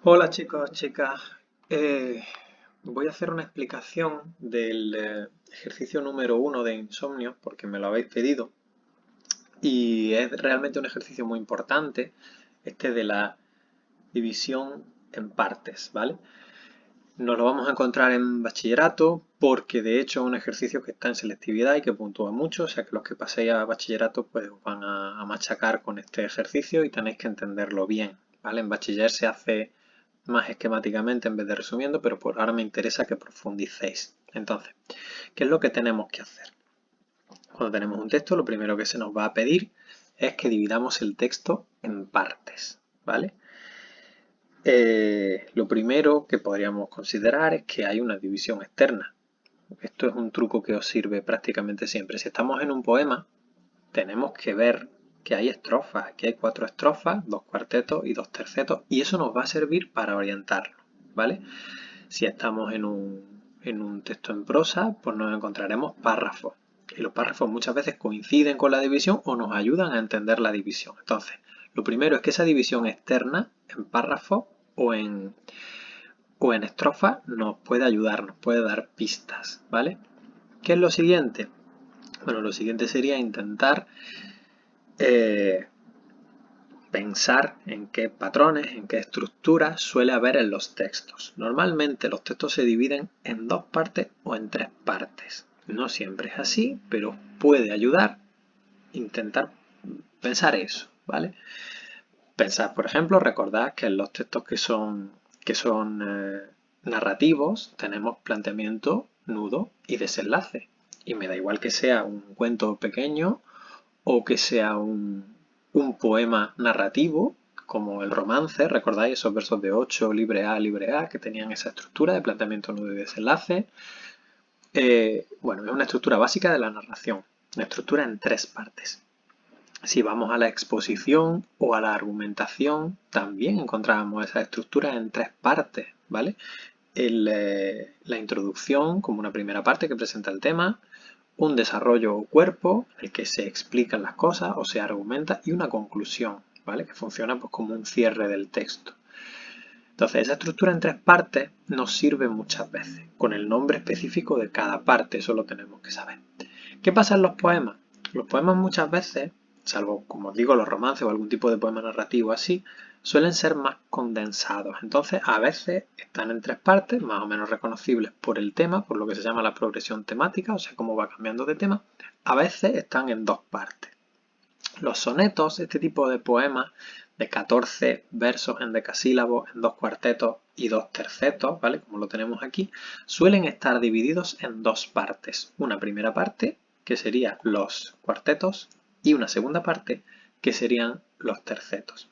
Hola chicos, chicas. Eh, Voy a hacer una explicación del ejercicio número 1 de insomnio porque me lo habéis pedido y es realmente un ejercicio muy importante, este de la división en partes, ¿vale? Nos lo vamos a encontrar en bachillerato porque de hecho es un ejercicio que está en selectividad y que puntúa mucho, o sea que los que paséis a bachillerato pues os van a machacar con este ejercicio y tenéis que entenderlo bien, ¿vale? En bachiller se hace más esquemáticamente en vez de resumiendo, pero por ahora me interesa que profundicéis. Entonces, ¿qué es lo que tenemos que hacer? Cuando tenemos un texto, lo primero que se nos va a pedir es que dividamos el texto en partes, ¿vale? Lo primero que podríamos considerar es que hay una división externa. Esto es un truco que os sirve prácticamente siempre. Si estamos en un poema, tenemos que ver que hay estrofas, que hay 4 estrofas, 2 cuartetos y 2 tercetos, y eso nos va a servir para orientarnos, ¿vale? Si estamos en un texto en prosa, pues nos encontraremos párrafos. Y los párrafos muchas veces coinciden con la división o nos ayudan a entender la división. Entonces, lo primero es que esa división externa en párrafos o en estrofas nos puede ayudar, nos puede dar pistas, ¿vale? ¿Qué es lo siguiente? Bueno, lo siguiente sería intentar eh, pensar en qué patrones, en qué estructuras suele haber en los textos. Normalmente los textos se dividen en 2 partes o en 3 partes. No siempre es así, pero puede ayudar intentar pensar eso, ¿vale? Pensad, por ejemplo, recordad que en los textos que son narrativos tenemos planteamiento, nudo y desenlace. Y me da igual que sea un cuento pequeño o que sea un poema narrativo, como el romance, ¿recordáis esos versos de 8, libre A, que tenían esa estructura de planteamiento, nudo y desenlace? Bueno, es una estructura básica de la narración, una estructura en 3 partes. Si vamos a la exposición o a la argumentación, también encontramos esa estructura en 3 partes, ¿vale? La introducción como una primera parte que presenta el tema, un desarrollo o cuerpo en el que se explican las cosas o se argumenta y una conclusión, ¿vale? Que funciona pues, como un cierre del texto. Entonces, esa estructura en 3 partes nos sirve muchas veces, con el nombre específico de cada parte, eso lo tenemos que saber. ¿Qué pasa en los poemas? Los poemas muchas veces, salvo como os digo los romances o algún tipo de poema narrativo así, suelen ser más condensados. Entonces a veces están en 3 partes, más o menos reconocibles por el tema, por lo que se llama la progresión temática, o sea, cómo va cambiando de tema. A veces están en 2 partes. Los sonetos, este tipo de poemas de 14 versos en decasílabos, en 2 cuartetos y 2 tercetos, ¿vale? Como lo tenemos aquí, suelen estar divididos en 2 partes. Una primera parte, que serían los cuartetos, y una segunda parte, que serían los tercetos.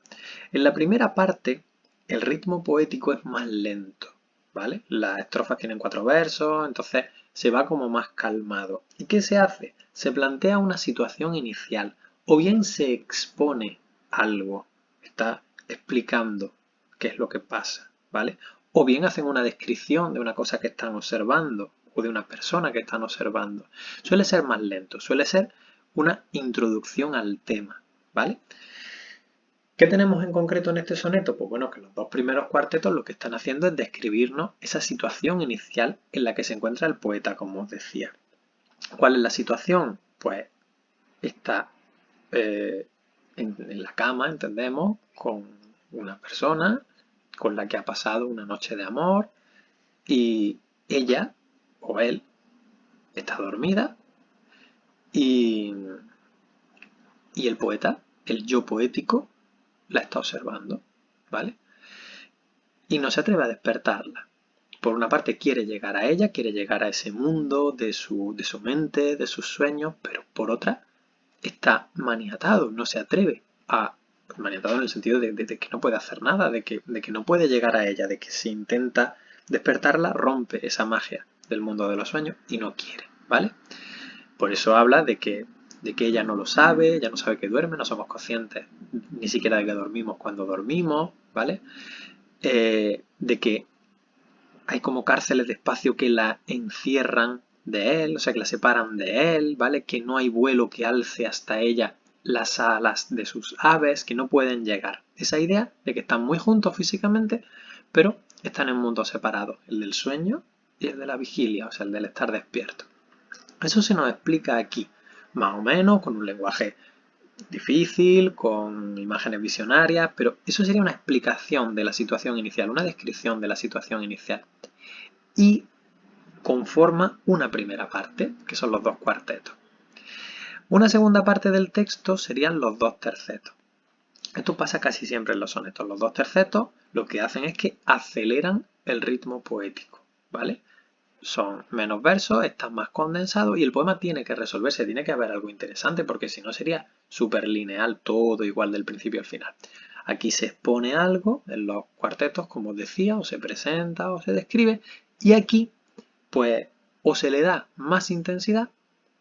En la primera parte, el ritmo poético es más lento, ¿vale? Las estrofas tienen 4 versos, entonces se va como más calmado. ¿Y qué se hace? Se plantea una situación inicial, o bien se expone algo, está explicando qué es lo que pasa, ¿vale? O bien hacen una descripción de una cosa que están observando o de una persona que están observando. Suele ser más lento, suele ser una introducción al tema, ¿vale? ¿Qué tenemos en concreto en este soneto? Pues bueno, que los 2 primeros cuartetos lo que están haciendo es describirnos esa situación inicial en la que se encuentra el poeta, como os decía. ¿Cuál es la situación? Pues está en la cama, entendemos, con una persona con la que ha pasado una noche de amor y ella o él está dormida y, y el poeta, el yo poético, la está observando, ¿vale? Y no se atreve a despertarla. Por una parte quiere llegar a ella, quiere llegar a ese mundo de su mente, de sus sueños, pero por otra está maniatado, no se atreve a... Maniatado en el sentido de que no puede hacer nada, de que no puede llegar a ella, de que si intenta despertarla rompe esa magia del mundo de los sueños y no quiere, ¿vale? Por eso habla de que ella no lo sabe, ella no sabe que duerme, no somos conscientes ni siquiera de que dormimos cuando dormimos, ¿vale? De que hay como cárceles de espacio que la encierran de él, o sea, que la separan de él, ¿vale? Que no hay vuelo que alce hasta ella las alas de sus aves que no pueden llegar. Esa idea de que están muy juntos físicamente, pero están en mundos separados, el del sueño y el de la vigilia, o sea, el del estar despierto. Eso se nos explica aquí, más o menos, con un lenguaje difícil, con imágenes visionarias, pero eso sería una explicación de la situación inicial, una descripción de la situación inicial. Y conforma una primera parte, que son los dos cuartetos. Una segunda parte del texto serían los dos tercetos. Esto pasa casi siempre en los sonetos. Los dos tercetos lo que hacen es que aceleran el ritmo poético, ¿vale? Son menos versos, están más condensados y el poema tiene que resolverse, tiene que haber algo interesante porque si no sería súper lineal, todo igual del principio al final. Aquí se expone algo en los cuartetos, como os decía, o se presenta o se describe, y aquí pues o se le da más intensidad,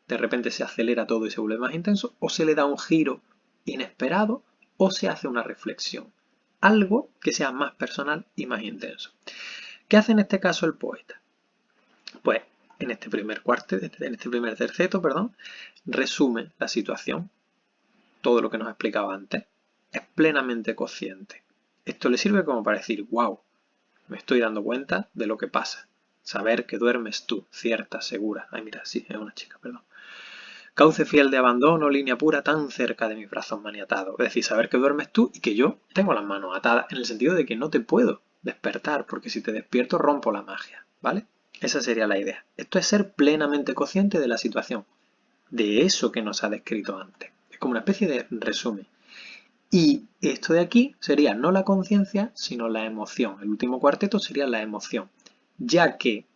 de repente se acelera todo y se vuelve más intenso, o se le da un giro inesperado o se hace una reflexión, algo que sea más personal y más intenso. ¿Qué hace en este caso el poeta? Pues en este primer terceto, resume la situación, todo lo que nos explicaba antes, es plenamente consciente. Esto le sirve como para decir, wow, me estoy dando cuenta de lo que pasa. Saber que duermes tú, cierta, segura. Ay, mira, sí, es una chica, perdón. Cauce fiel de abandono, línea pura, tan cerca de mis brazos maniatados. Es decir, saber que duermes tú y que yo tengo las manos atadas, en el sentido de que no te puedo despertar, porque si te despierto rompo la magia, ¿vale? Esa sería la idea. Esto es ser plenamente consciente de la situación, de eso que nos ha descrito antes. Es como una especie de resumen. Y esto de aquí sería no la conciencia, sino la emoción. El último cuarteto sería la emoción. Ya que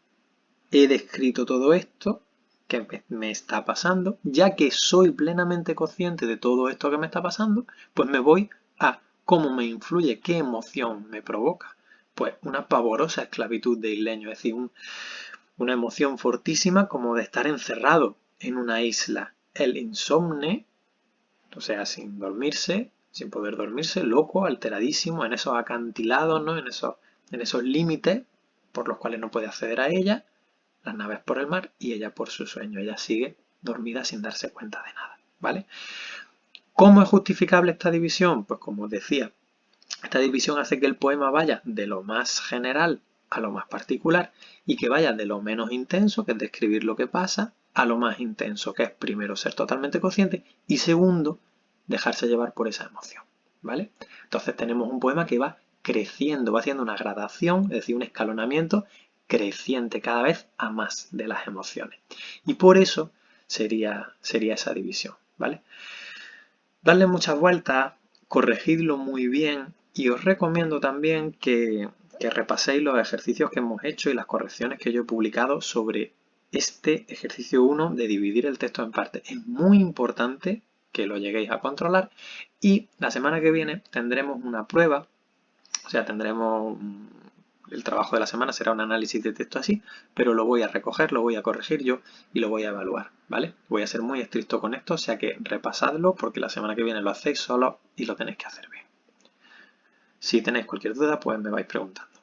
he descrito todo esto que me está pasando, ya que soy plenamente consciente de todo esto que me está pasando, pues me voy a cómo me influye, qué emoción me provoca. Pues una pavorosa esclavitud de isleño, es decir, una emoción fortísima como de estar encerrado en una isla. El insomne, o sea, sin dormirse, sin poder dormirse, loco, alteradísimo, en esos acantilados, ¿no? En esos límites por los cuales no puede acceder a ella, las naves por el mar y ella por su sueño. Ella sigue dormida sin darse cuenta de nada, ¿vale? ¿Cómo es justificable esta división? Pues como os decía, esta división hace que el poema vaya de lo más general a lo más particular y que vaya de lo menos intenso, que es describir lo que pasa, a lo más intenso, que es primero ser totalmente consciente y segundo, dejarse llevar por esa emoción, ¿vale? Entonces tenemos un poema que va creciendo, va haciendo una gradación, es decir, un escalonamiento creciente cada vez a más de las emociones. Y por eso sería esa división, ¿vale? Darle muchas vueltas, corregidlo muy bien y os recomiendo también que repaséis los ejercicios que hemos hecho y las correcciones que yo he publicado sobre este ejercicio 1 de dividir el texto en partes. Es muy importante que lo lleguéis a controlar y la semana que viene tendremos una prueba, o sea, tendremos el trabajo de la semana será un análisis de texto así, pero lo voy a recoger, lo voy a corregir yo y lo voy a evaluar, ¿vale? Voy a ser muy estricto con esto, o sea que repasadlo porque la semana que viene lo hacéis solo y lo tenéis que hacer bien. Si tenéis cualquier duda, pues me vais preguntando.